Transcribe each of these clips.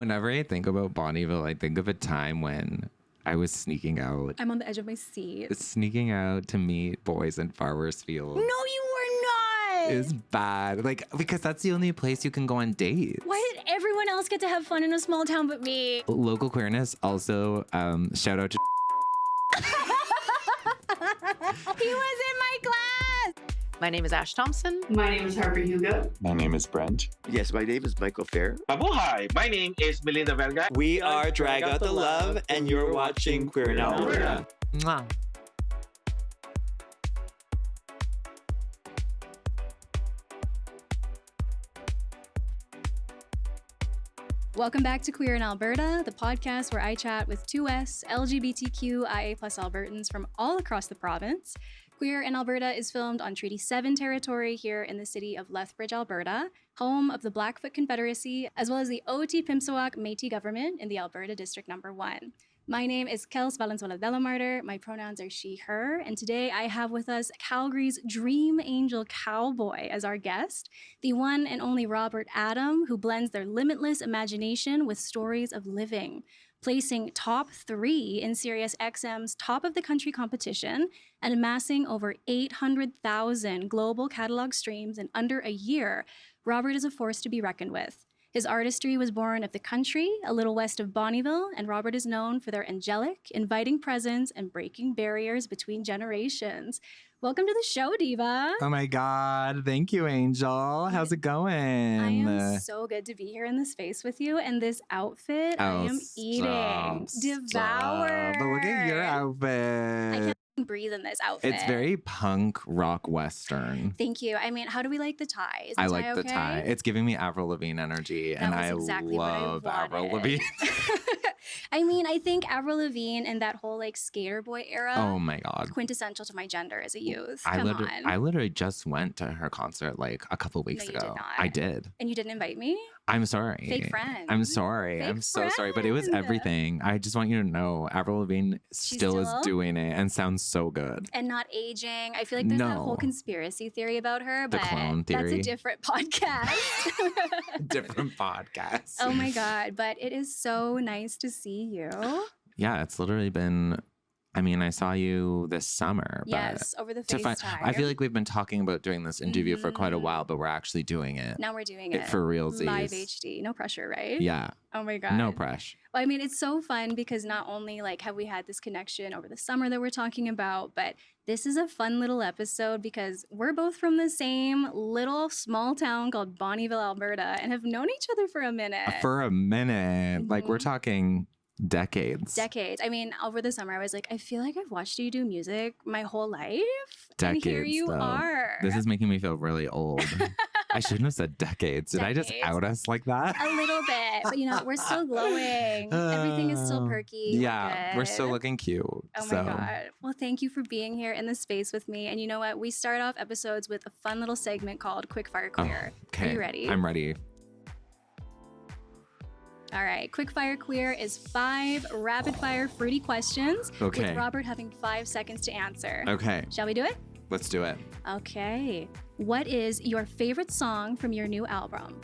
Whenever I think about Bonnyville, I think of a time when I was sneaking out. I'm on the edge of my seat. Sneaking out to meet boys in Farmers Field. No, you were not. Is bad. Like, because that's the only place you can go on dates. Why did everyone else get to have fun in a small town but me? Local queerness. Also, shout out to He was in my class. My name is Ash Thompson. My name is Harper Hugo. My name is Brent. Yes, my name is Michael Fair. Mabuhay! My name is Melinda Verga. We are Drag Out the Love, and you're watching Queer in Alberta. Mwah. Welcome back to Queer in Alberta, the podcast where I chat with 2S LGBTQIA+ Albertans from all across the province. Queer in Alberta is filmed on Treaty 7 territory here in the city of Lethbridge, Alberta, home of the Blackfoot Confederacy, as well as the Oti-Pimsawak Métis government in the Alberta District Number 1. My name is Kels Valenzuela Delamarter. My pronouns are she, her. And today I have with us Calgary's dream angel Cowboy as our guest, the one and only Robert Adam, who blends their limitless imagination with stories of living, placing top 3 in Sirius XM's Top of the Country competition and amassing over 800,000 global catalog streams in under a year. Robert is a force to be reckoned with. His artistry was born of the country, a little west of Bonnyville, and Robert is known for their angelic, inviting presence and breaking barriers between generations. Welcome to the show, Diva. Oh my God. Thank you, Angel. How's it going? I am so good to be here in this space with you. And this outfit, I am eating. Devour. But look at your outfit. I can't breathe in this outfit. It's very punk rock western. Thank you. I mean, how do we like the tie? Is the I tie like the okay? tie. It's giving me Avril Lavigne energy, and I exactly love Avril Lavigne. I mean, I think Avril Lavigne and that whole like skater boy era. Oh my God. Quintessential to my gender as a youth. I Come on. literally just went to her concert like a couple weeks No, you ago. did not. I did. And you didn't invite me? I'm sorry. Fake friend. I'm sorry. Fake I'm so sorry. But it was friend. everything. I just want you to know Avril Lavigne still is doing it and sounds so good. And not aging. I feel like there's that whole No. conspiracy theory about her, The but clone that's a theory. different podcast. Different podcast. Oh my God. But it is so nice to see you. Yeah, it's literally been. I mean, I saw you this summer. Yes, over the FaceTime. I feel like we've been talking about doing this interview for quite a Mhm. while, but we're actually doing it. Now we're doing it for realsies. live HD. No pressure, right? Yeah. Oh my God. No pressure. Well, I mean, it's so fun because not only like have we had this connection over the summer that we're talking about, but this is a fun little episode because we're both from the same little small town called Bonnyville, Alberta, and have known each other for a minute. For a minute. Like, we're Mhm. talking decades. Decades. I mean, over the summer, I was like, I feel like I've watched you do music my whole life. Decades, And here you though. are. This is making me feel really old. I shouldn't have said decades. Did I just Decades. out us like that? A little bit. But, you know, we're still glowing. Everything is still perky. Yeah, we're still good. looking cute. Oh my so. God. Well, thank you for being here in the space with me. And you know what? We start off episodes with a fun little segment called Quickfire Queer. Okay. Are you ready? I'm ready. All right. Quickfire Queer is 5 rapid-fire fruity questions Okay. with Robert having 5 seconds to answer. Okay, Shall we do it? let's do it. Okay. What is your favorite song from your new album?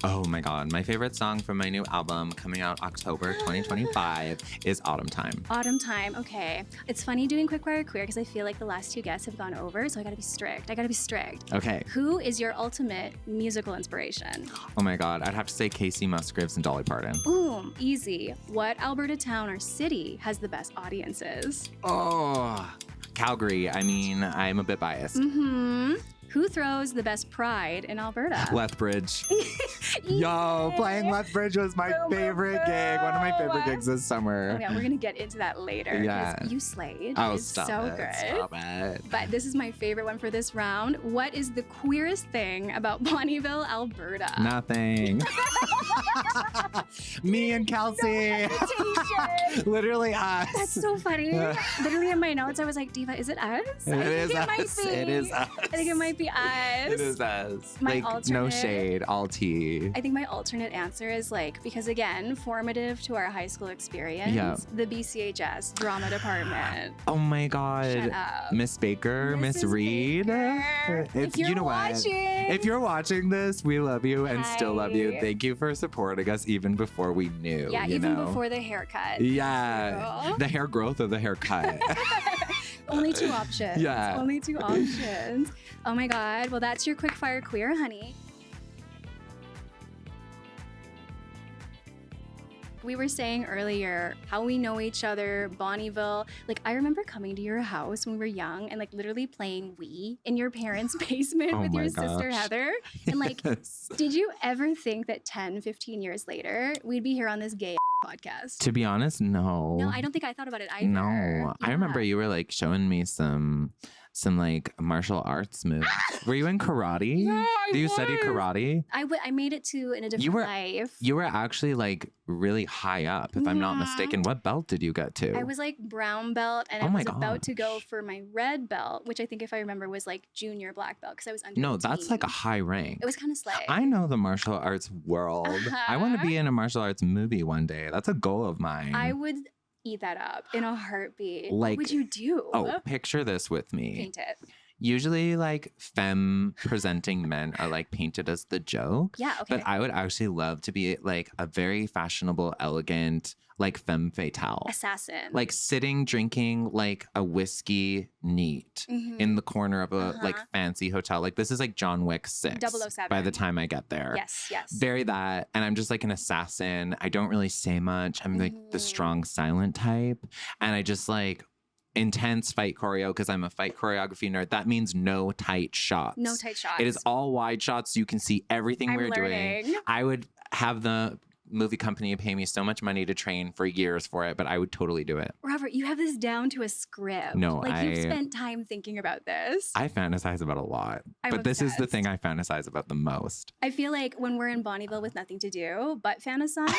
Oh my God. My favorite song from my new album coming out October 2025 is Autumn Time. Autumn Time. Okay. It's funny doing Quickfire Queer because I feel like the last 2 guests have gone over, so I gotta be strict. Okay. Who is your ultimate musical inspiration? Oh my God. I'd have to say Casey Musgraves and Dolly Parton. Boom, easy. What Alberta town or city has the best audiences? Oh, Calgary. I mean, I'm a bit biased. Mm-hmm. Who throws the best pride in Alberta? Lethbridge. Yo, playing Lethbridge was my Boom, boom, favorite gig. One of my favorite gigs this summer. Oh yeah, we're gonna get into that later. 'cause Yeah. You slayed. Oh, It's stop so it. good. Stop it. But this is my favorite one for this round. What is the queerest thing about Bonnyville, Alberta? Nothing. Me and Kelsey. Hesitation. Literally us. That's so funny. Literally in my notes, I was like, Diva, is it us? It is It might us. be. It is us. I think it might be us. It is us. My like, no alternate- shade, all tea. I think my alternate answer is like, because again, formative to our high school experience, Yeah. the BCHS drama department. Oh my Shut God. up. Miss Baker, Miss Mrs. Reed. Baker. It's, If you're you know watching, what? If you're watching this, we love you and still love you. Hi. Thank you for supporting us even before before we knew. Yeah, you even know? before the haircut. Yeah, Girl. the hair growth or the haircut. Only two options. Yeah. Only two options. Oh my God. Well, that's your quick fire queer, honey. We were saying earlier how we know each other, Bonnyville. Like, I remember coming to your house when we were young and like literally playing Wii in your parents' basement Oh with my your sister gosh. Heather. And like, Yes. did you ever think that 10, 15 years later, we'd be here on this gay podcast? To be honest, no. No, I don't think I thought about it either. No, I remember you were like showing me some like martial arts moves. Were you in karate? Yeah, I Do you study was. karate? I made it to in a different were- life. You were actually like really high up, if I'm not Yeah. mistaken. What belt did you get to? I was like brown belt, and Oh I my was about to go gosh. for my red belt, which I think, if I remember, was like junior black belt because I was under. No, that's like a 18. high rank. It was kind of slay. I know the martial arts world. I want to be in a martial arts movie one day. That's a goal of mine. I would eat that up in a heartbeat. Like- what would you do? Oh, picture this with me. Paint it. Usually, like, femme presenting men are like painted as the joke. Yeah. Okay. But I would actually love to be like a very fashionable, elegant, like femme fatale. Assassin. Like sitting, drinking like a whiskey neat Mhm. in the corner of a like Uh-huh. fancy hotel. Like this is like John Wick 6 007. by the time I get there. Yes. Yes. Very that. And I'm just like an assassin. I don't really say much. I'm like the Mhm. strong silent type. And I just like intense fight choreo because I'm a fight choreography nerd. That means no tight shots. No tight shots. It is all wide shots. So you can see everything I'm we're learning. doing. I would have the movie company pay me so much money to train for years for it, but I would totally do it. Robert, you have this down to a script. No, like you've I- spent time thinking about this. I fantasize about a lot, I'm but this is the obsessed. thing I fantasize about the most. I feel like when we're in Bonnyville with nothing to do but fantasize,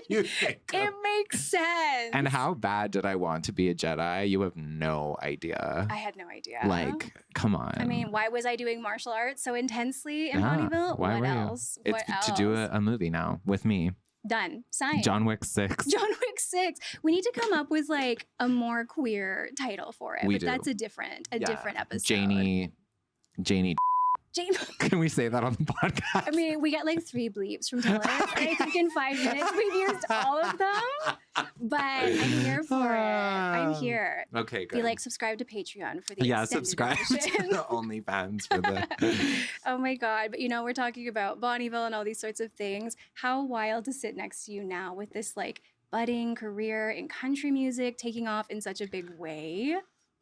You think it makes sense. And how bad did I want to be a Jedi? You have no idea. I had no idea. Like, come on. I mean, why was I doing martial arts so intensely in Yeah, Bonnyville? why What were you? else? It's What to do else? a movie now with me. Done. Signed. John Wick 6. John Wick 6. We need to come up with like a more queer title for it. We but do. that's a different episode. Janie. Jane. Can we say that on the podcast? I mean, we got like 3 bleeps from Taylor. And I think in 5 minutes we've used all of them. But I'm here for it. I'm here. Okay, good. Be like, subscribe to Patreon for the yeah, extended subscribe version. to the OnlyFans for the. Oh my God. But we're talking about Bonnyville and all these sorts of things. How wild to sit next to you now with this like budding career in country music taking off in such a big way.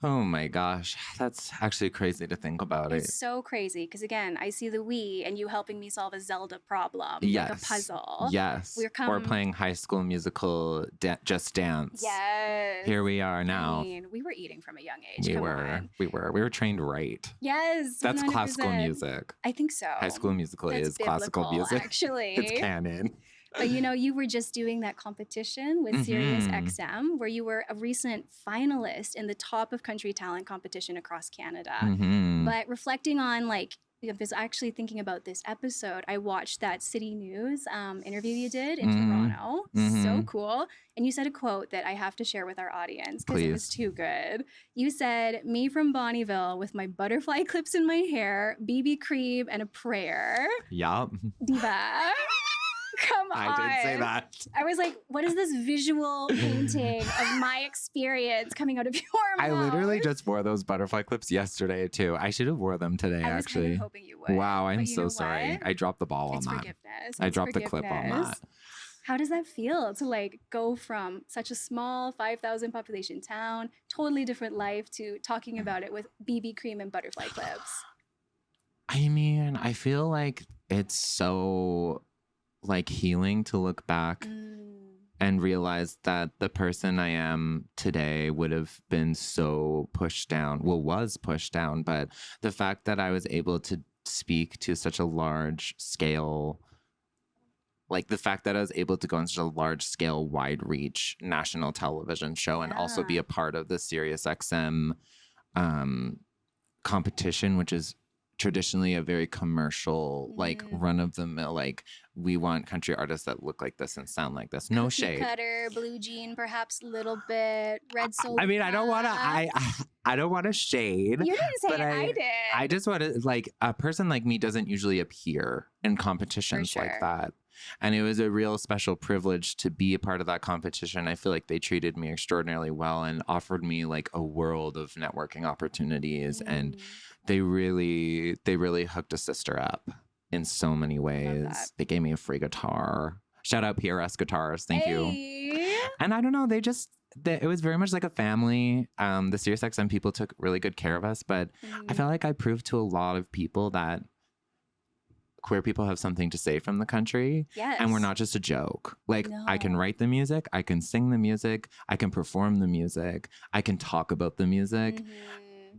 Oh my gosh, that's actually crazy to think about it. It's so crazy because again, I see the Wii and you helping me solve a Zelda problem, Yes. like a puzzle. Yes. We're Or playing High School Musical Just Dance. Yes. Here we are I now. mean, we were eating from a young age. We Come were. on. We were trained right. Yes. That's classical 100%. music. I think so. High School Musical That's is classical biblical, music. Actually. It's canon. But you were just doing that competition with Sirius Mhm. XM, where you were a recent finalist in the top of country talent competition across Canada. Mhm. But reflecting on I was actually thinking about this episode. I watched that City News interview you did in Mhm. Toronto. So Mhm. cool. And you said a quote that I have to share with our audience because it was Please. too good. You said, "Me from Bonnyville with my butterfly clips in my hair, BB cream, and a prayer." Yup. Diva. Come on. I did say that. I was like, what is this visual painting of my experience coming out of your I mouth? literally just wore those butterfly clips yesterday too. I should have wore them today, I was actually. kind of hoping you would. Wow, I'm But you so know sorry. what? I dropped the ball It's on that. forgiveness. I It's dropped the clip on forgiveness. that. How does that feel to go from such a small 5,000 population town, totally different life, to talking about it with BB cream and butterfly clips? I mean, I feel like it's so healing to look back and realize that the person I am today would have been so pushed down, was pushed down, but the fact that I was able to speak to such a large scale, the fact that I was able to go on such a large scale, wide reach national television show and also be Yeah. a part of the Sirius XM competition, which is traditionally a very commercial, run of the mill, we want country artists that look like this and sound like this. No Cookie shade. cutter, blue jean, perhaps a little bit, red soul. I mean, I don't want to. I don't want to shade. You didn't say but it, I did. I just want to a person like me doesn't usually appear in competitions like sure. that. And it was a real special privilege to be a part of that competition. I feel like they treated me extraordinarily well and offered me like a world of networking opportunities. And they really hooked a sister up in so many ways. They gave me a free guitar. Shout out PRS Guitars. Thank you. And I don't know, it was very much like a family. The Sirius XM people took really good care of us, but I felt like I proved to a lot of people that queer people have something to say from the country. Yes. And we're not just a joke. Like, I can write the music, I can sing the music, I can perform the music, I can talk about the music.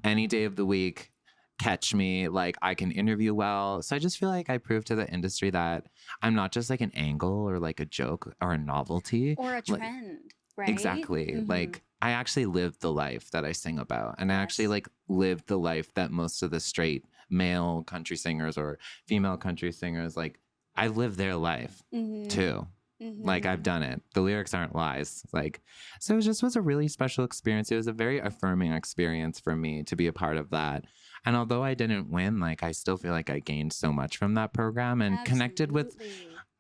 Any day of the week, catch me. Like, I can interview well. So I just feel like I proved to the industry that I'm not just like an angle or like a joke or a novelty. Or a trend, right? Exactly. Like, I actually lived the life that I sing about. And I actually like lived the life that most of the straight male country singers or female country singers, like, I lived their life too. Like, I've done it. The lyrics aren't lies. Like, so it just was a really special experience. It was a very affirming experience for me to be a part of that. And although I didn't win, like, I still feel like I gained so much from that program and connected with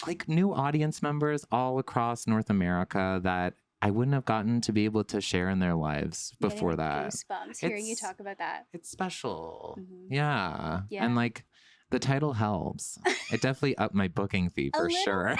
like new audience members all across North America that I wouldn't have gotten to be able to share in their lives before that. Goosebumps hearing you talk about that. It's special. Yeah. And like, the title helps. It definitely upped my booking fee for sure.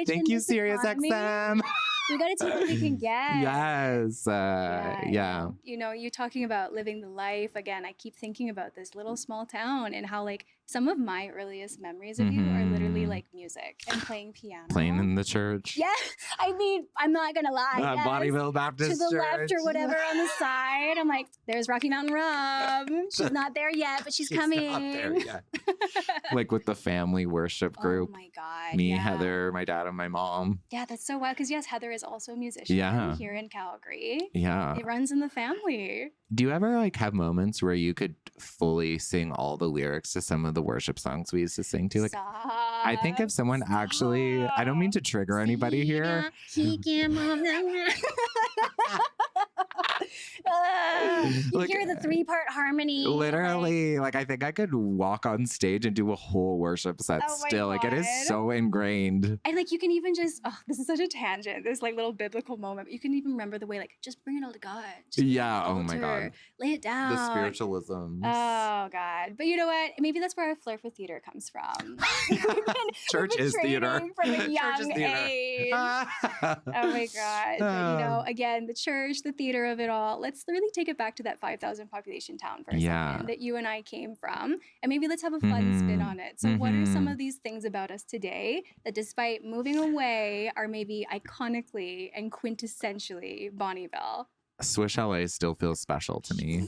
Thank you, Sirius XM. We got to take what we can get. Yes. Yeah. You know, you talking about living the life. Again, I keep thinking about this little small town and how like some of my earliest memories of you are literally like music and playing piano. Playing in the church. Yeah. I mean, I'm not going to lie. Bonnyville Baptist to the Church. left or whatever on the side. I'm like, there's Rocky Mountain Rob. She's not there yet, but she's coming. Not there yet. Like with the family worship group. Oh my God. Me, Heather, my dad, and my mom. Yeah, that's so wild. Because yes, Heather is also a musician here in Calgary. Yeah. It runs in the family. Do you ever like have moments where you could fully sing all the lyrics to some of the worship songs we used to sing to? Like, I think if someone actually, I don't mean to trigger anybody here. You Like, hear the 3-part harmony. Literally, like I think I could walk on stage and do a whole worship set still. Like, it is so ingrained. And like you can even just, this is such a tangent, this like little biblical moment. But you can even remember the way like, just bring it all to God. Oh my God. Lay it down. The spiritualism. Oh God. But you know what? Maybe that's where our flirt with theater comes from. Church is theater. From a young age. Oh my God. But, you know, again, the church, the theater of it all. Let's really take it back to that 5,000 population town for a second that you and I came from. And maybe let's have a fun spin on it. So what are some of these things about us today that despite moving away are maybe iconically and quintessentially Bonnyville? Swish LA still feels special to me.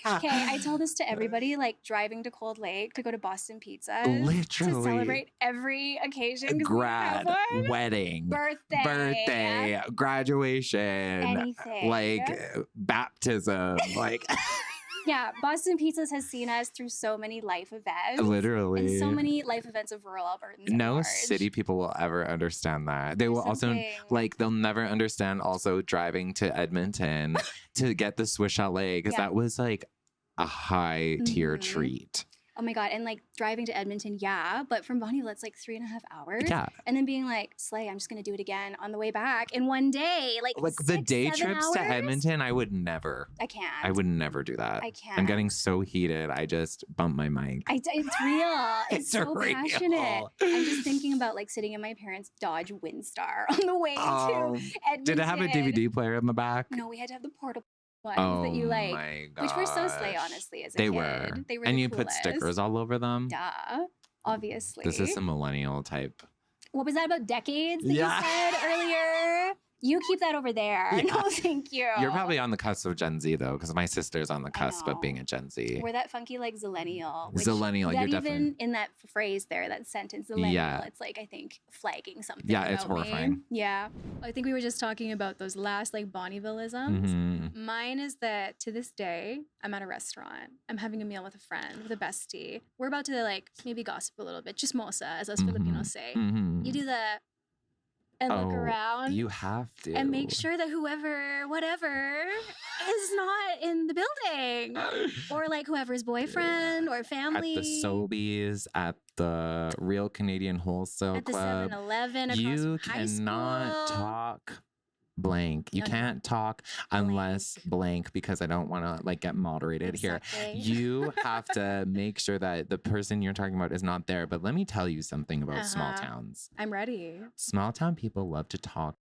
Okay, I tell this to everybody, like driving to Cold Lake to go to Boston Pizza. Literally. To celebrate every occasion. Grad, wedding, birthday, graduation, anything. like baptism, like... Yeah, Boston Pizzas has seen us through so many life events. Literally. And so many life events of rural Albertans. No city people will ever understand that. They will also, like, they'll never understand also driving to Edmonton to get the Swiss Chalet, because that was like a high tier treat. Oh my God. And like driving to Edmonton, but from Bonnyville, it's like 3.5 hours. Yeah. And then being like, Slay, I'm just going to do it again on the way back in one day. Like the day trips to Edmonton, I would never. I can't. I would never do that. I can't. I'm getting so heated. I just bumped my mic. It's real. It's so real. Passionate. I'm just thinking about like sitting in my parents' Dodge Windstar on the way to Edmonton. Did it have a DVD player in the back? No, we had to have the portable ones that you like, my gosh. which were so slay, honestly, as a they kid. Were. They were and the you coolest. put stickers all over them. Duh, obviously. This is a millennial type. What was that about decades that you said earlier? You keep that over there. Yeah. No, thank you. You're probably on the cusp of Gen Z, though, because my sister's on the cusp of being a Gen Z. We're that funky, like, zillennial. Zillennial, you're definitely. Even in that phrase there, that sentence, zillennial, it's like, I think, flagging something. Yeah, it's horrifying. Me. Yeah. I think we were just talking about those last, like, Bonnyvillisms. Mine is that to this day, I'm at a restaurant. I'm having a meal with a friend, with a bestie. We're about to, like, maybe gossip a little bit. Chismosa, as us Filipinos say. You do the... and look around. You have to. And make sure that whatever, is not in the building. Or like whoever's boyfriend or family. At the Sobeys, at the Real Canadian Wholesale at the Club. 7-Eleven across You from high cannot school. talk blank. You can't talk unless blank, because I don't want to like get moderated here. You have to make sure that the person you're talking about is not there. But let me tell you something about small towns. I'm ready. Small town people love to talk.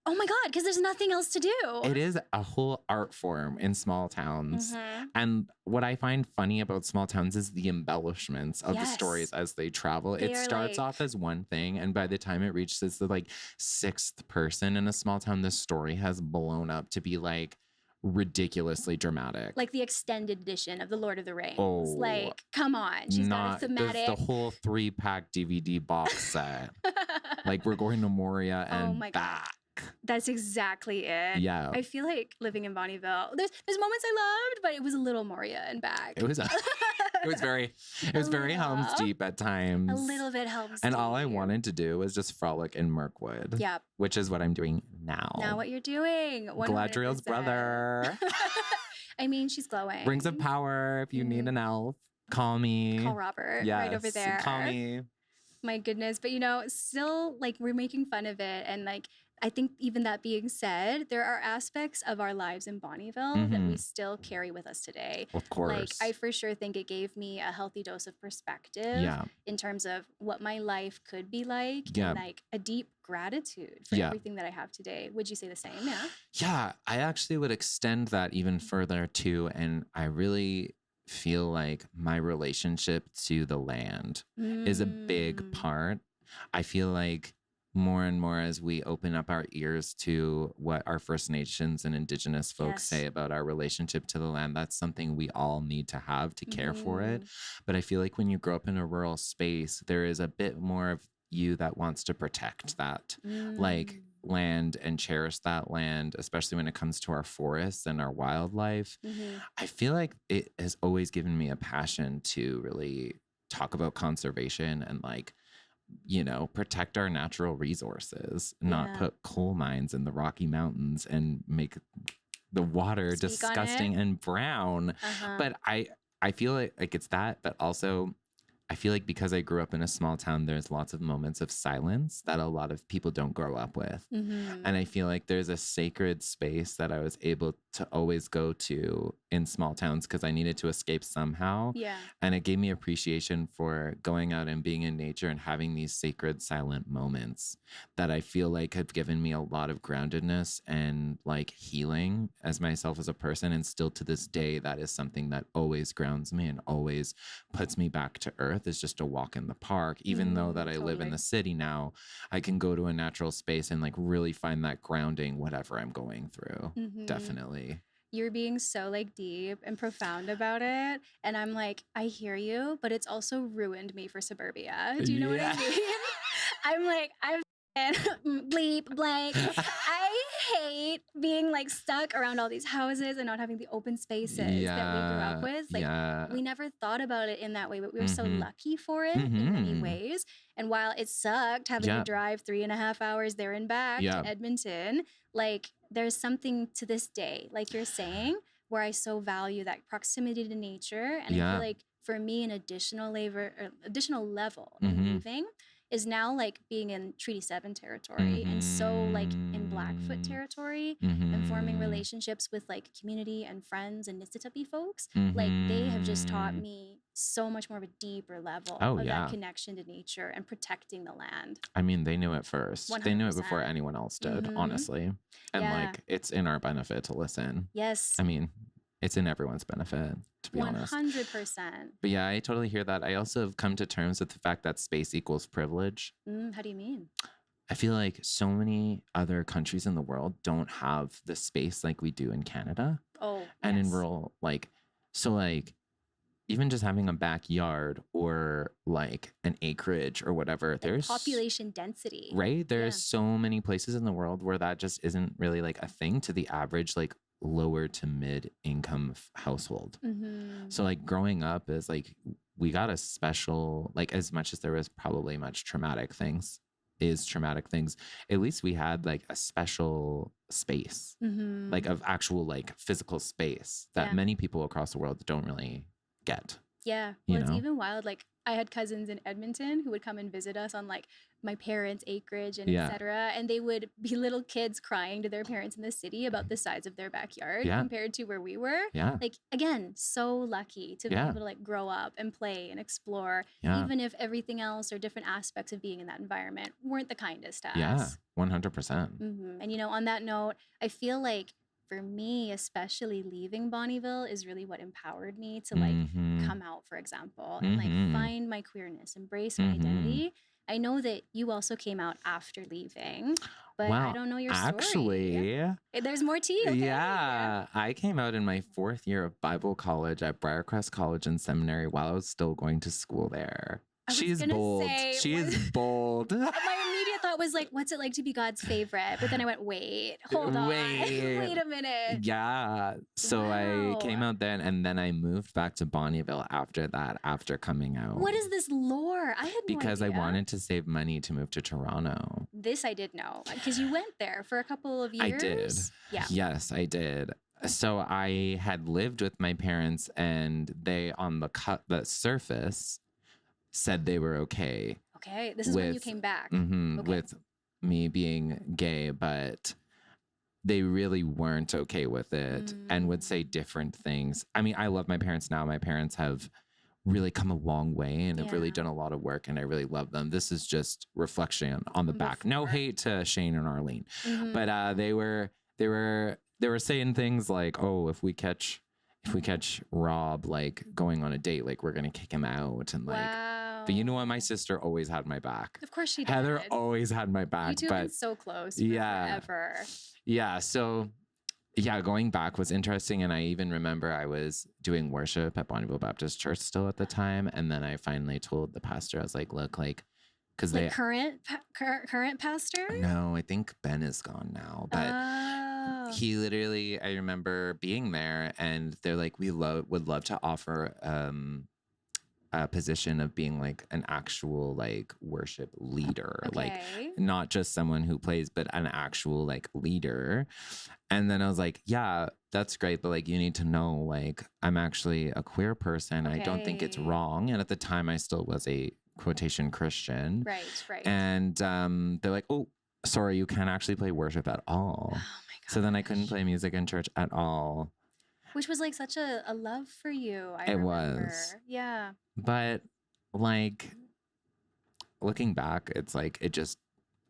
Oh my God, because there's nothing else to do. It is a whole art form in small towns. And what I find funny about small towns is the embellishments of the stories as they travel. It starts off as one thing, and by the time it reaches the like 6th person in a small town, the story has blown up to be like ridiculously dramatic. Like the extended edition of The Lord of the Rings. Oh, like, come on. She's got a thematic. The whole 3-pack DVD box set. Like, we're going to Moria and back. That's exactly it. Yeah. I feel like living in Bonnyville. There's moments I loved, but it was a little Moria and back. It was very Helm's Deep at times. A little bit Helm's Deep. And all I wanted to do was just frolic in Mirkwood. Yep. Which is what I'm doing now. Now what you're doing. 100%. Galadriel's brother. I mean, she's glowing. Rings of Power. If you need an elf, call me. Call Robert. Yes, right over there. Call me. My goodness. But still like we're making fun of it. And like, I think even that being said, there are aspects of our lives in Bonnyville that we still carry with us today. Of course. Like, I for sure think it gave me a healthy dose of perspective in terms of what my life could be like and like a deep gratitude for everything that I have today. Would you say the same? Yeah. Yeah, I actually would extend that even further too. And I really feel like my relationship to the land is a big part. I feel like more and more as we open up our ears to what our First Nations and Indigenous folks say about our relationship to the land, that's something we all need to have to care for it. But I feel like when you grow up in a rural space, there is a bit more of you that wants to protect that like land and cherish that land, especially when it comes to our forests and our wildlife. I feel like it has always given me a passion to really talk about conservation and like, protect our natural resources, not put coal mines in the Rocky Mountains and make the water disgusting and brown. But I feel like it's that, but also I feel like because I grew up in a small town, there's lots of moments of silence that a lot of people don't grow up with. And I feel like there's a sacred space that I was able to always go to in small towns because I needed to escape somehow. Yeah. And it gave me appreciation for going out and being in nature and having these sacred silent moments that I feel like have given me a lot of groundedness and like healing as myself as a person. And still to this day, that is something that always grounds me and always puts me back to earth, is just a walk in the park. Even though that I live in the city now, I can go to a natural space and like really find that grounding, whatever I'm going through. Definitely. You're being so like deep and profound about it. And I'm like, I hear you, but it's also ruined me for suburbia. Do you know what I mean? I'm like, bleep blank. I hate being like stuck around all these houses and not having the open spaces that we grew up with. Like we never thought about it in that way, but we were so lucky for it in many ways. And while it sucked having to drive 3.5 hours there and back to Edmonton, like there's something to this day, like you're saying, where I so value that proximity to nature. And I feel like for me, an additional level in moving is now like being in Treaty 7 territory and so like in Blackfoot territory and forming relationships with like community and friends and Niitsitapi folks. Like they have just taught me so much more of a deeper level of that connection to nature and protecting the land. I mean, they knew it first. 100%. They knew it before anyone else did, honestly. And like, it's in our benefit to listen. Yes. I mean, it's in everyone's benefit, to be honest. 100%. But yeah, I totally hear that. I also have come to terms with the fact that space equals privilege. How do you mean? I feel like so many other countries in the world don't have the space like we do in Canada. And in rural, like, so like, even just having a backyard or like an acreage or whatever, there's population density, right? There's so many places in the world where that just isn't really like a thing to the average, like lower to mid income household. So like growing up is like, we got a special, like as much as there was probably much traumatic things is traumatic things, at least we had like a special space, like of actual like physical space that many people across the world don't really get. Yeah. Well, it's even wild. Like I had cousins in Edmonton who would come and visit us on like my parents' acreage and etc. And they would be little kids crying to their parents in the city about the size of their backyard compared to where we were. Yeah. Like again, so lucky to be able to like grow up and play and explore, even if everything else or different aspects of being in that environment weren't the kindest to us. Yeah, 100%. And you know, on that note, I feel like for me, especially leaving Bonnyville is really what empowered me to like come out, for example, and like find my queerness, embrace my identity. I know that you also came out after leaving, but I don't know your story. Actually, there's more to you. Okay? Yeah, I came out in my 4th year of Bible college at Briarcrest College and Seminary while I was still going to school there. She's bold. She is bold. My immediate thought was like, what's it like to be God's favorite? But then I went, wait, hold on. Wait a minute. Yeah. So I came out then and then I moved back to Bonnyville after that, after coming out. What is this lore? I had no Because I idea. wanted to save money to move to Toronto. This I did know. Because you went there for a couple of years. I did. Yeah. Yes, I did. So I had lived with my parents and they on the surface said they were okay. Okay, this is when you came back. With me being gay, but they really weren't okay with it and would say different things. I mean, I love my parents now. My parents have really come a long way and have really done a lot of work and I really love them. This is just reflection on the back. No hate to Shane and Arlene. But they were saying things like, oh, if we catch Rob like going on a date, like we're gonna kick him out and like but you know what? My sister always had my back. Of course she did. Heather always had my back. You two have been so close for forever. Yeah. So yeah, going back was interesting. And I even remember I was doing worship at Bonnyville Baptist Church still at the time. And then I finally told the pastor, I was like, look, like, because like current pastor? No, I think Ben is gone now. But he literally, I remember being there and they're like, we would love to offer a position of being like an actual like worship leader, like not just someone who plays, but an actual like leader. And then I was like, yeah, that's great. But like, you need to know, like, I'm actually a queer person. I don't think it's wrong. And at the time I still was a quotation Christian. Right. And they're like, oh, sorry, you can't actually play worship at all. Oh my God. So then I couldn't play music in church at all. Which was like such a love for you. It was. Yeah. But like looking back, it's like it just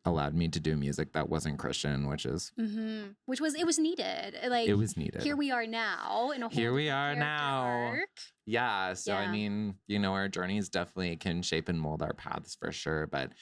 allowed me to do music that wasn't Christian, which is it was needed. Like it was needed. Here we are now in a whole arc. Yeah. So I mean, you know, our journeys definitely can shape and mold our paths for sure. But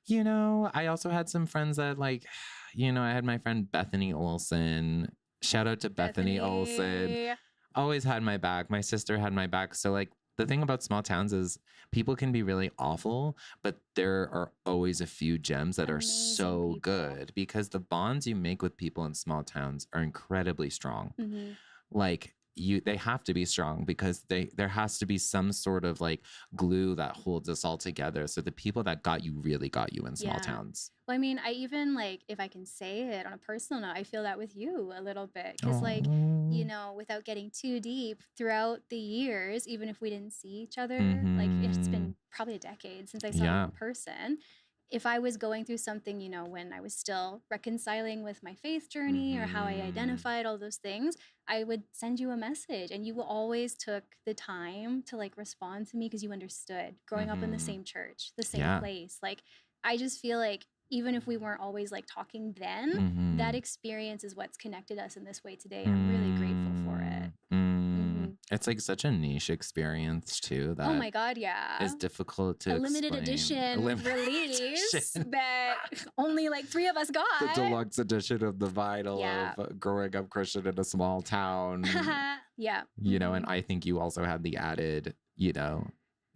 you know, I also had some friends that like, you know, I had my friend Bethany Olson. Shout out to Bethany Olson. Always had my back. My sister had my back. So like the thing about small towns is people can be really awful, but there are always a few gems that are so good because the bonds you make with people in small towns are incredibly strong. Like they have to be strong because there has to be some sort of like glue that holds us all together. So the people that got you really got you in small towns. Well, I mean, I even like, if I can say it on a personal note, I feel that with you a little bit. Because like, you know, without getting too deep, throughout the years, even if we didn't see each other, like it's been probably a decade since I saw you in person. If I was going through something, you know, when I was still reconciling with my faith journey or how I identified all those things, I would send you a message and you always took the time to like respond to me because you understood growing up in the same church, the same place. Like, I just feel like even if we weren't always like talking then, that experience is what's connected us in this way today. I'm really grateful for it. It's like such a niche experience too. That oh my God, yeah. It's difficult to a limited edition release that only like 3 of us got. The deluxe edition of the vinyl of growing up Christian in a small town. You know, and I think you also had the added, you know,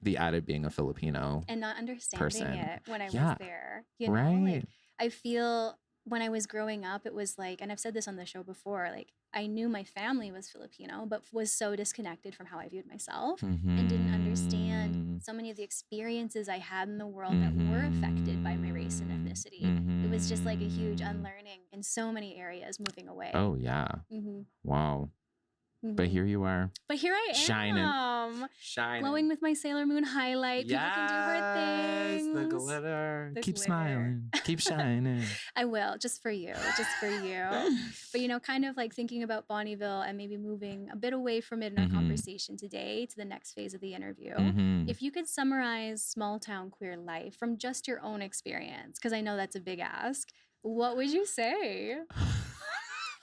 being a Filipino and not understanding it when I was there. You know, right. Like I feel when I was growing up, it was like, and I've said this on the show before, like I knew my family was Filipino, but was so disconnected from how I viewed myself and didn't understand so many of the experiences I had in the world that were affected by my race race and ethnicity. It was just like a huge unlearning in so many areas, moving away. Oh, yeah. Wow. But here you are. But here I am. Shining. Glowing with my Sailor Moon highlight. People can do hard things. The glitter. The Keep glitter. smiling. Keep shining. I will, just for you. Just for you. But, you know, kind of like thinking about Bonnyville and maybe moving a bit away from it in our conversation today to the next phase of the interview. If you could summarize small town queer life from just your own experience, because I know that's a big ask, what would you say?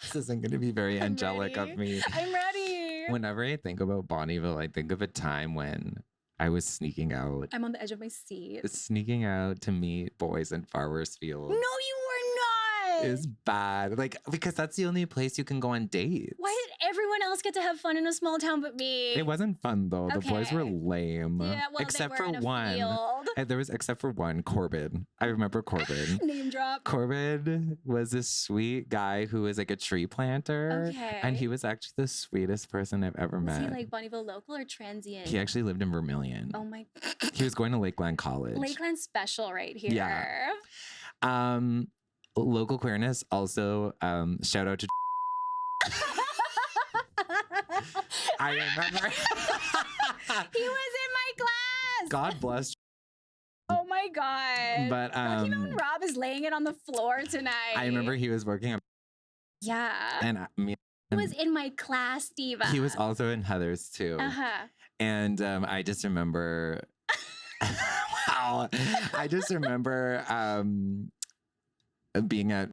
This isn't going to be very angelic of me. I'm ready. Whenever I think about Bonnyville, I think of a time when I was sneaking out. I'm on the edge of my seat. Sneaking out to meet boys in Farmers Field. No, you were not. Is bad. Like, because that's the only place you can go on dates. Why did everyone else get to have fun in a small town but me? It wasn't fun though. The boys were lame. Yeah, well, except they were for in a one. field. And there was except for one, Corbin. I remember Corbin. Name drop. Corbin was this sweet guy who was like a tree planter. Okay. And he was actually the sweetest person I've ever met. Was he like Bonnyville local or transient? He actually lived in Vermilion. Oh my. He was going to Lakeland College. Lakeland special right here. Yeah. Local queerness also, shout out to I remember he was in my class. God bless. Oh my God. But even when Rob is laying it on the floor tonight. I remember he was working at yeah. and me. He was in my class, Diva. He was also in Heather's too. Uh-huh. And I just remember wow. I just remember being at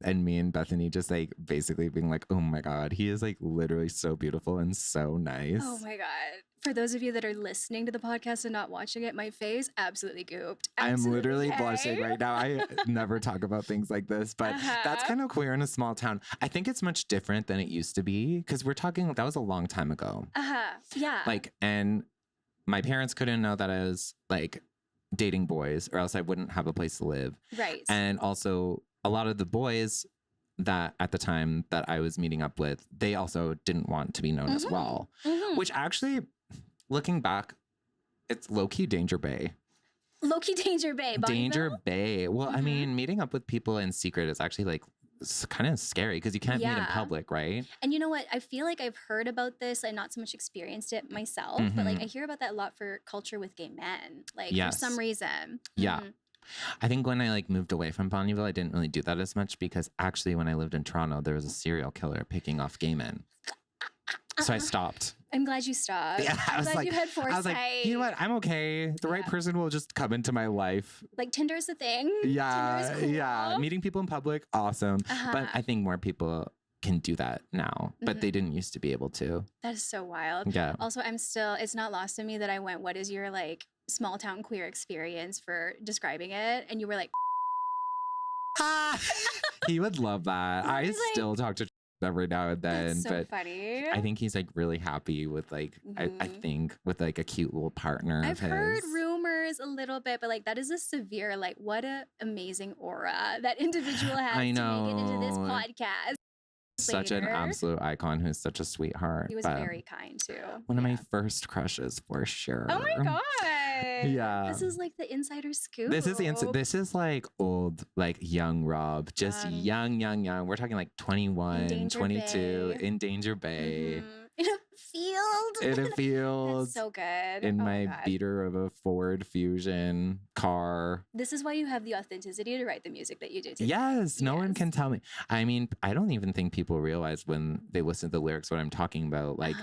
and me and Bethany just like basically being like, oh my God, he is like literally so beautiful and so nice. Oh my God. For those of you that are listening to the podcast and not watching it, my face absolutely gooped. I'm literally blushing right now. I never talk about things like this, but that's kind of queer in a small town. I think it's much different than it used to be because we're talking, that was a long time ago. Yeah. Like, and my parents couldn't know that I was like dating boys or else I wouldn't have a place to live. Right. And also a lot of the boys that at the time that I was meeting up with, they also didn't want to be known as well, which actually, looking back, it's low-key Danger Bay. Low-key Danger Bay. Bonnyville? Danger Bay. Well, I mean, meeting up with people in secret is actually like kind of scary because you can't meet in public, right? And you know what? I feel like I've heard about this and not so much experienced it myself, but like I hear about that a lot for culture with gay men, like for some reason. Yeah. I think when I like moved away from Bonnyville, I didn't really do that as much because actually when I lived in Toronto, there was a serial killer picking off gay men. So I stopped. I'm glad you stopped. Yeah, I'm glad you had foresight. I was like, you know what? I'm okay. The right person will just come into my life. Like Tinder's a thing. Yeah, Tinder is cool. Yeah. Meeting people in public, awesome. But I think more people can do that now, but they didn't used to be able to. That is so wild. Yeah. Also, it's not lost on me that I went, what is your like small town queer experience for describing it? And you were like, he would love that. I still talk to every now and then, that's so but funny. I think he's like really happy with like I think with like a cute little partner. I've heard rumors a little bit, but like that is a severe, like what a amazing aura that individual has to make it into this podcast. Such an absolute icon who's such a sweetheart. He was very kind too. One of my first crushes for sure. Oh my God. Yeah. This is like the insider scoop. This is like old, like young Rob. Just young. We're talking like 21, 22 in Danger Bay. In a field. In a field. That's so good. In my beater of a Ford Fusion car. This is why you have the authenticity to write the music that you do today. Yes, no one can tell me. I mean, I don't even think people realize when they listen to the lyrics what I'm talking about. Like,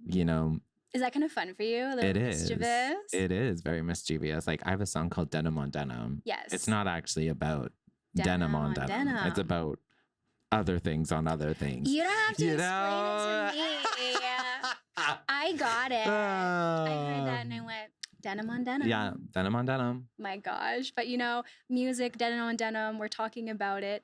you know. Is that kind of fun for you? It is. Mischievous? It is very mischievous. Like, I have a song called Denim on Denim. Yes. It's not actually about denim on denim. It's about other things on other things. You don't have to explain it to me. I got it. I heard that and I went, denim on denim. Yeah, denim on denim. My gosh. But you know, music, denim on denim, we're talking about it.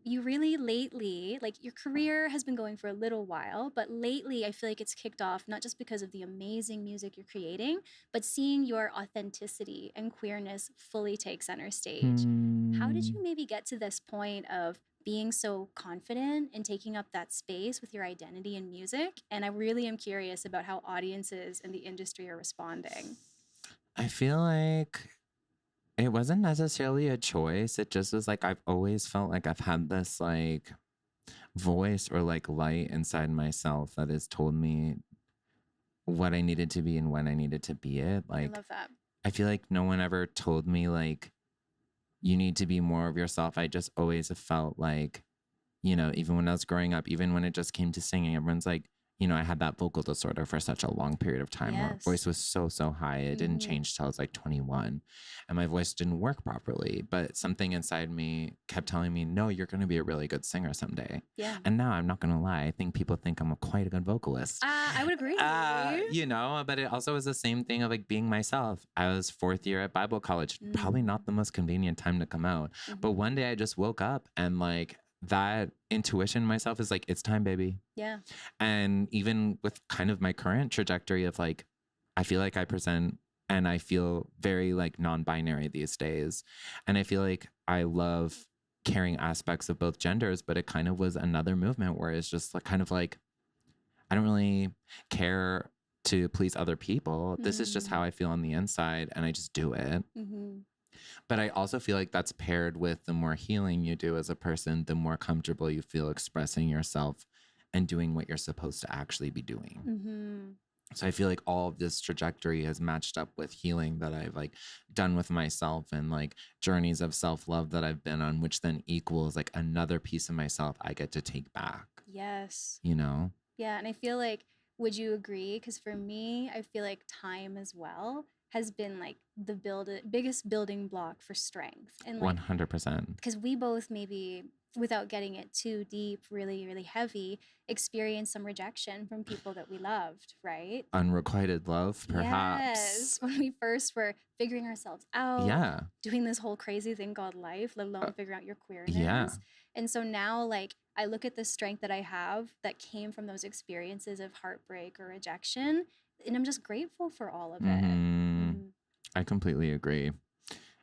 You really lately, like your career has been going for a little while, but lately I feel like it's kicked off not just because of the amazing music you're creating, but seeing your authenticity and queerness fully take center stage. How did you maybe get to this point of being so confident and taking up that space with your identity in music? And I really am curious about how audiences and the industry are responding. I feel like it wasn't necessarily a choice. It just was like I've always felt like I've had this like voice or like light inside myself that has told me what I needed to be and when I needed to be it. Like, I love that. I feel like no one ever told me like you need to be more of yourself. I just always have felt like, you know, even when I was growing up, even when it just came to singing, everyone's like, you know, I had that vocal disorder for such a long period of time. Where Yes. voice was so high. It didn't change till I was like 21 and my voice didn't work properly. But something inside me kept telling me, no, you're going to be a really good singer someday. Yeah. And now I'm not going to lie. I think people think I'm quite a good vocalist. I would agree. You know, but it also was the same thing of like being myself. I was 4th year at Bible college, probably not the most convenient time to come out. But one day I just woke up and like that intuition in myself is like, it's time, baby. Yeah. And even with kind of my current trajectory of like, I feel like I present and I feel very like non-binary these days. And I feel like I love carrying aspects of both genders, but it kind of was another movement where it's just like kind of like, I don't really care to please other people. This is just how I feel on the inside and I just do it. But I also feel like that's paired with the more healing you do as a person, the more comfortable you feel expressing yourself and doing what you're supposed to actually be doing. So I feel like all of this trajectory has matched up with healing that I've like done with myself and like journeys of self-love that I've been on, which then equals like another piece of myself I get to take back. Yes. You know? Yeah. And I feel like, would you agree? Because for me, I feel like time as well has been like the biggest building block for strength. And like 100%. Because we both maybe, without getting it too deep, really, really heavy, experienced some rejection from people that we loved, right? Unrequited love, perhaps. Yes. When we first were figuring ourselves out. Yeah. Doing this whole crazy thing called life, let alone figuring out your queerness. Yeah. And so now, like, I look at the strength that I have that came from those experiences of heartbreak or rejection, and I'm just grateful for all of it. I completely agree.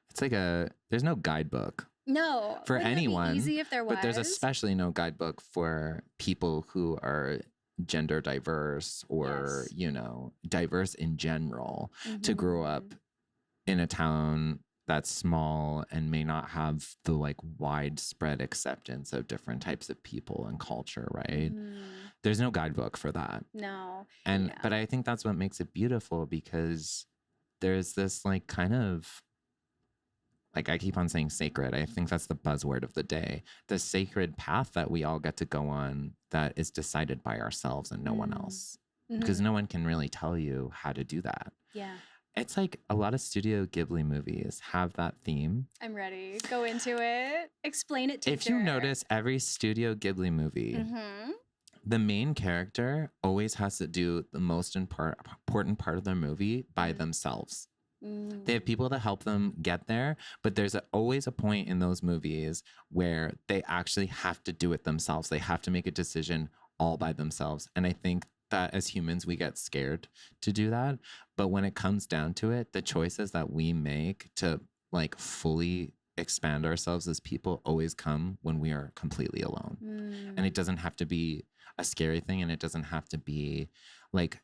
It's like there's no guidebook. No. For Wouldn't that be anyone. easy if there was? But there's especially no guidebook for people who are gender diverse or, you know, diverse in general to grow up in a town that's small and may not have the like widespread acceptance of different types of people and culture, right? There's no guidebook for that. No. And but I think that's what makes it beautiful because there's this like kind of like I keep on saying sacred. I think that's the buzzword of the day. The sacred path that we all get to go on that is decided by ourselves and no one else. Because no one can really tell you how to do that. Yeah. It's like a lot of Studio Ghibli movies have that theme. I'm ready. Go into it. Explain it to me. If you notice every Studio Ghibli movie, the main character always has to do the most important part of their movie by themselves. They have people to help them get there, but there's always a point in those movies where they actually have to do it themselves. They have to make a decision all by themselves. And I think that as humans, we get scared to do that. But when it comes down to it, the choices that we make to like fully expand ourselves as people always come when we are completely alone. And it doesn't have to be a scary thing, and it doesn't have to be like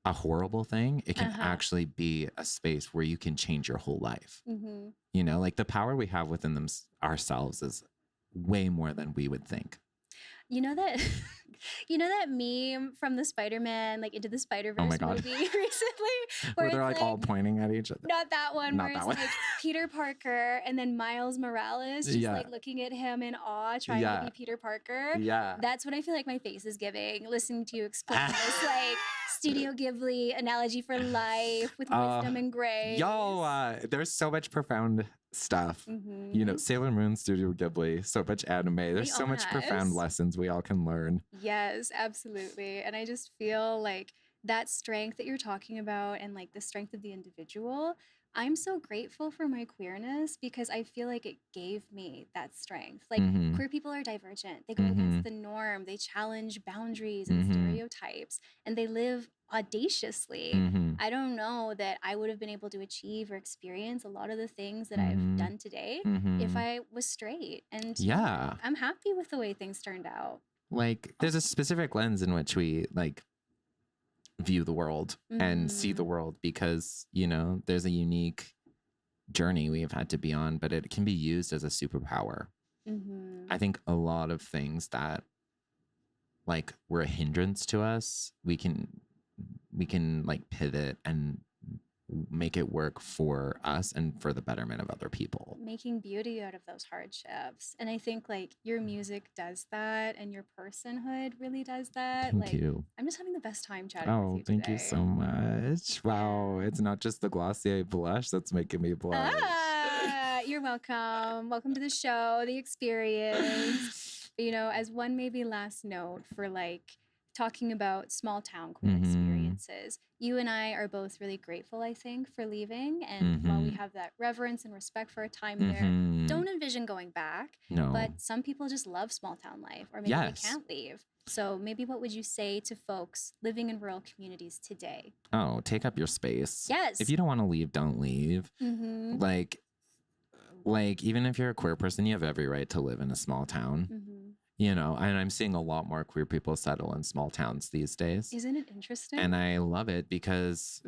a horrible thing. It can actually be a space where you can change your whole life. You know, like the power we have within ourselves is way more than we would think. You know that meme from the Spider-Man, like Into the Spider-Verse movie recently? Where they're like all pointing at each other. Not that one, Not where that it's one. like Peter Parker and then Miles Morales just like looking at him in awe, trying to be Peter Parker. Yeah. That's what I feel like my face is giving, listening to you explain this like Studio Ghibli analogy for life with wisdom and grace. There's so much profound stuff. You know, Sailor Moon, Studio Ghibli, so much anime. There's so much profound lessons we all can learn. Yes, absolutely. And I just feel like that strength that you're talking about and like the strength of the individual, I'm so grateful for my queerness because I feel like it gave me that strength. Like queer people are divergent. They go against the norm. They challenge boundaries and stereotypes, and they live audaciously. I don't know that I would have been able to achieve or experience a lot of the things that I've done today if I was straight. And I'm happy with the way things turned out. Like there's a specific lens in which we like view the world and see the world because, you know, there's a unique journey we've had to be on, but it can be used as a superpower. I think a lot of things that like were a hindrance to us, we can like pivot and make it work for us and for the betterment of other people. Making beauty out of those hardships. And I think like your music does that and your personhood really does that. Thank you. I'm just having the best time chatting with you thank today. you so much. Wow. It's not just the Glossier blush that's making me blush. You're welcome. Welcome to the show, the experience. You know, as one maybe last note for like talking about small town queer experiences, you and I are both really grateful, I think, for leaving. And while we have that reverence and respect for our time there, don't envision going back. No. But some people just love small town life, or maybe they can't leave. So maybe what would you say to folks living in rural communities today? Oh, take up your space. Yes. If you don't want to leave, don't leave. Like even if you're a queer person, you have every right to live in a small town. You know, and I'm seeing a lot more queer people settle in small towns these days. Isn't it interesting? And I love it because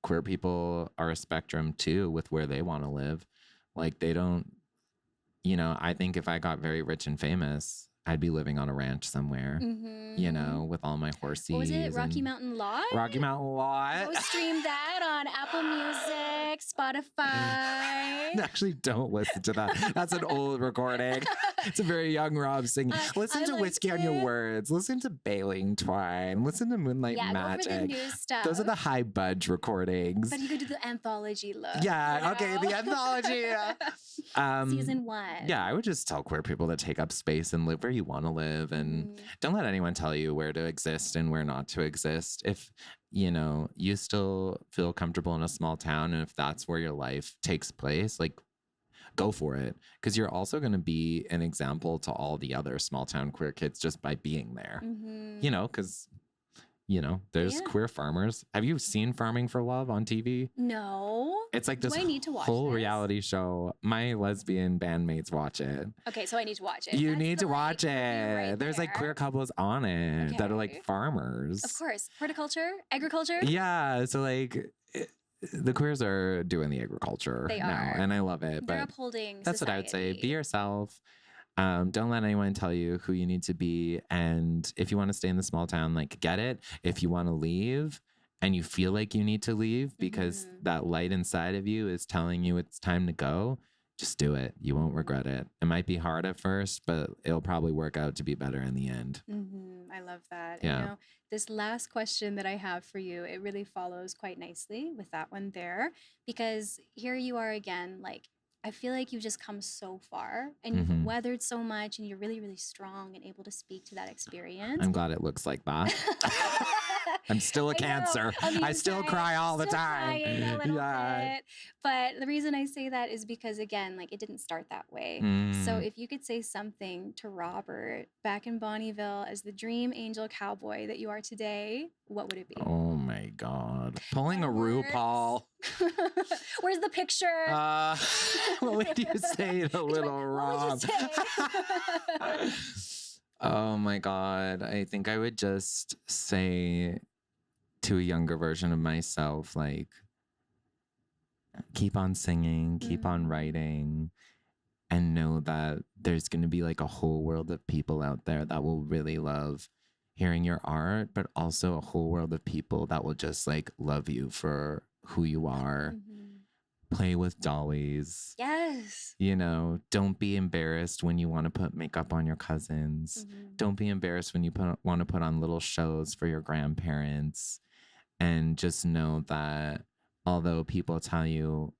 queer people are a spectrum too with where they want to live. Like they don't, you know, I think if I got very rich and famous, I'd be living on a ranch somewhere, you know, with all my horses. What was it? Rocky Mountain Lot? Rocky Mountain Lot. Go stream that on Apple Music, Spotify. Actually, don't listen to that. That's an old recording. It's a very young Rob singing. Listen to Whiskey on Your Words. Listen to Bailing Twine. Listen to Moonlight Magic. Go for the new stuff. Those are the high budge recordings. But you could do the anthology look. Yeah, okay, the anthology. Season 1. Yeah, I would just tell queer people to take up space and live where you want to live, and don't let anyone tell you where to exist and where not to exist. If you know you still feel comfortable in a small town, and if that's where your life takes place, like go for it, because you're also going to be an example to all the other small town queer kids just by being there. You know, because you know there's queer farmers. Have you seen Farming for Love on TV? No. It's like this I need to watch whole this? reality show. My lesbian bandmates watch it. Okay, so I need to watch it. You need to watch it. Right There's like queer couples on it that are like farmers. Of course. Horticulture, agriculture. Yeah. So like the queers are doing the agriculture They now, are. and I love it. They're but upholding that's society. what I would say. Be yourself. Don't let anyone tell you who you need to be. And if you want to stay in the small town, like get it. If you want to leave and you feel like you need to leave because that light inside of you is telling you it's time to go, just do it. You won't regret it. It might be hard at first, but it'll probably work out to be better in the end. I love that. Yeah. You know, this last question that I have for you, it really follows quite nicely with that one there, because here you are again, like, I feel like you've just come so far and you've weathered so much and you're really, really strong and able to speak to that experience. I'm glad it looks like that. I'm still a Cancer. I still cry all the time. A little bit. But the reason I say that is because, again, like it didn't start that way. So if you could say something to Robert back in Bonnyville as the dream angel cowboy that you are today, what would it be? Oh my God. Pulling a RuPaul. Where's the picture? What would you say to little Rob? Oh my God. I think I would just say to a younger version of myself, like, keep on singing, keep on writing, and know that there's going to be like a whole world of people out there that will really love hearing your art, but also a whole world of people that will just like love you for who you are. Play with dollies. Yes. You know, don't be embarrassed when you want to put makeup on your cousins. Don't be embarrassed when you want to put on little shows for your grandparents. And just know that although people tell you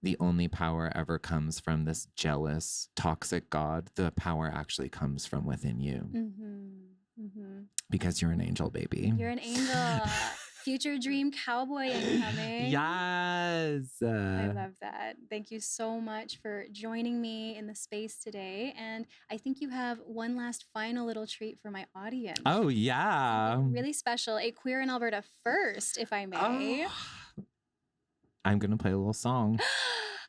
the only power ever comes from this jealous, toxic God, the power actually comes from within you. Because you're an angel, baby. You're an angel. Future dream cowboy incoming. Yes. I love that. Thank you so much for joining me in the space today. And I think you have one last final little treat for my audience. Oh, yeah. Something really special. A Queer in Alberta first, if I may. I'm going to play a little song.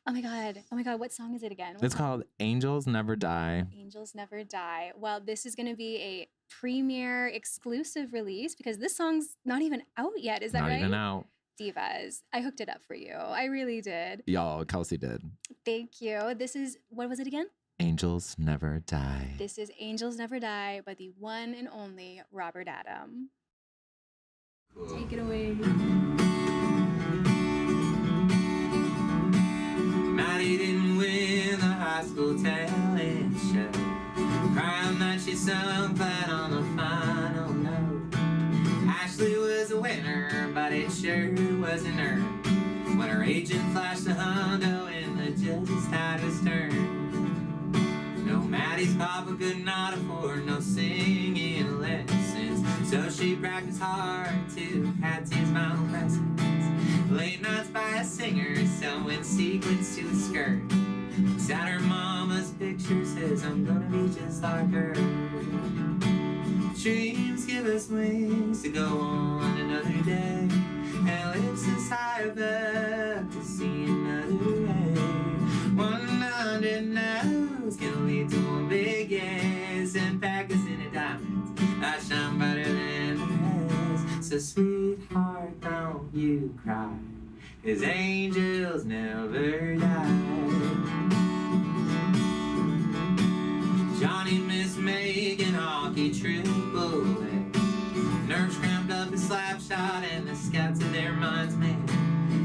Oh my God. Oh my God. What song is it again? It's called Angels Never Die. Angels Never Die. Well, this is going to be a premiere exclusive release because this song's not even out yet. Is that right? Not even out. Divas. I hooked it up for you. I really did. Y'all, Kelsey did. Thank you. This is, what was it again? Angels Never Die. This is Angels Never Die by the one and only Robert Adam. Cool. Take it away. Maddie didn't win the high school talent show. Crying that she sung flat on the final note. Ashley was a winner, but it sure wasn't her. When her agent flashed the hundo and the judges had his turn. No, Maddie's papa could not afford no singing lessons, so she practiced hard to Patsy's mouth lessons. Late nights by a singer, sewing sequins to a skirt. At her mama's picture says, I'm gonna be just like her. Dreams give us wings to go on another day, and lifts us high above to see another way. 100 no's can lead to one big yes, and pack us in a diamond that shine brighter than the rest. So sweetheart, don't you cry, 'cause angels never die. Johnny missed making hockey triple A. Nerves cramped up and slap shot, and the scouts of their minds made.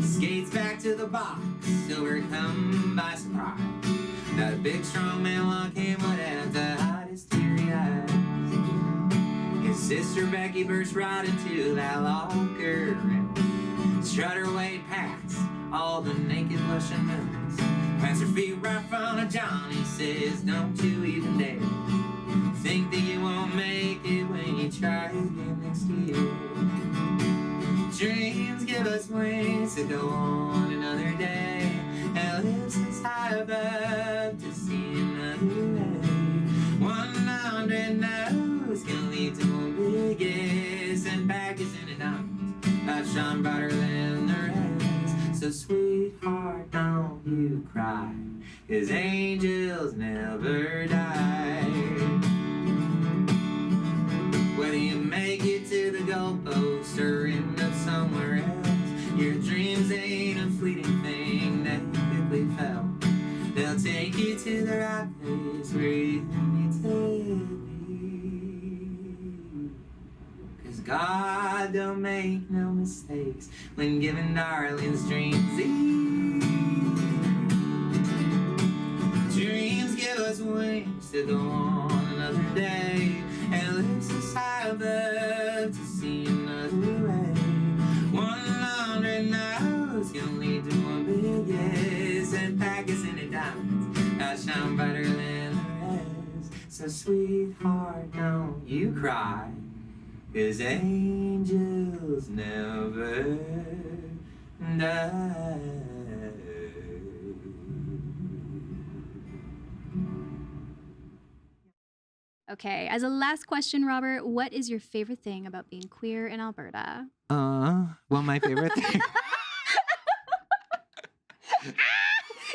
Skates back to the box, overcome by surprise. That big strong man like him would have to hide his teary eyes. His sister Becky burst right into that locker and strut her way past all the naked blushing moons. Plants her feet right in front of Johnny, says, don't you even dare think that you won't make it when you try again next year. Dreams give us wings to go on another day, and lifts us high above to see another way. 100 no's can lead to one big yes, and pack us in a diamond that shine brighter than the rest. So sweetheart, don't you cry, 'cause angels never die. Whether you make it to the goalpost or end up somewhere else, your dreams ain't a fleeting thing that quickly fell. They'll take you to the right place where you need to be. 'Cause God don't make no mistakes when giving darlings dreams. Dreams give us wings to go on another day, and lifts us high above to see another way. 100 no's can lead to one big yes, and pack us in a diamond that shine brighter than the rest. So sweetheart, don't you cry, 'cause angels never die. Okay, as a last question, Robert, what is your favorite thing about being queer in Alberta? Well, my favorite thing.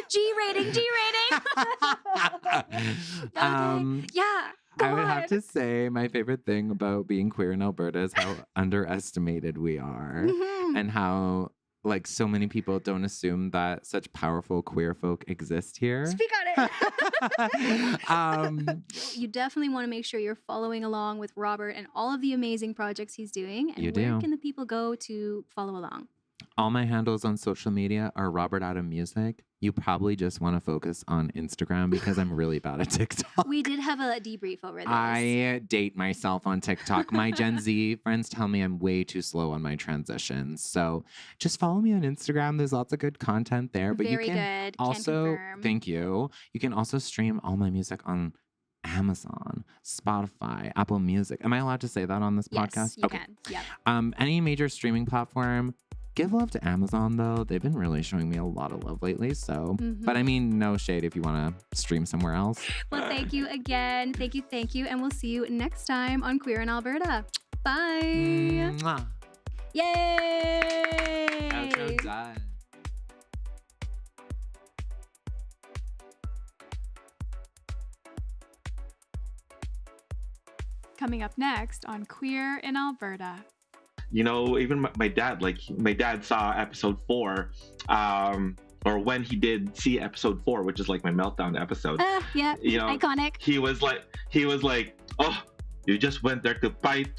G rating. Okay. Yeah. I would have to say my favorite thing about being queer in Alberta is how underestimated we are, and how like so many people don't assume that such powerful queer folk exist here. Speak on it. You definitely want to make sure you're following along with Robert and all of the amazing projects he's doing. And where can the people go to follow along? All my handles on social media are Robert Adam Music. You probably just want to focus on Instagram because I'm really bad at TikTok. We did have a debrief over this. I date myself on TikTok. My Gen Z friends tell me I'm way too slow on my transitions. So just follow me on Instagram. There's lots of good content there. But Very you can good. also, thank you. You can also stream all my music on Amazon, Spotify, Apple Music. Am I allowed to say that on this podcast? Yes, you can. Yep. Any major streaming platform. Give love to Amazon, though. They've been really showing me a lot of love lately. So, but I mean, no shade if you want to stream somewhere else. Well, thank you again. Thank you. And we'll see you next time on Queer in Alberta. Bye. Mwah. Yay. Outro done. Coming up next on Queer in Alberta. even my dad, like my dad saw episode 4, or when he did see episode 4, which is like my meltdown episode. Yeah, iconic. He was like, oh, you just went there to fight.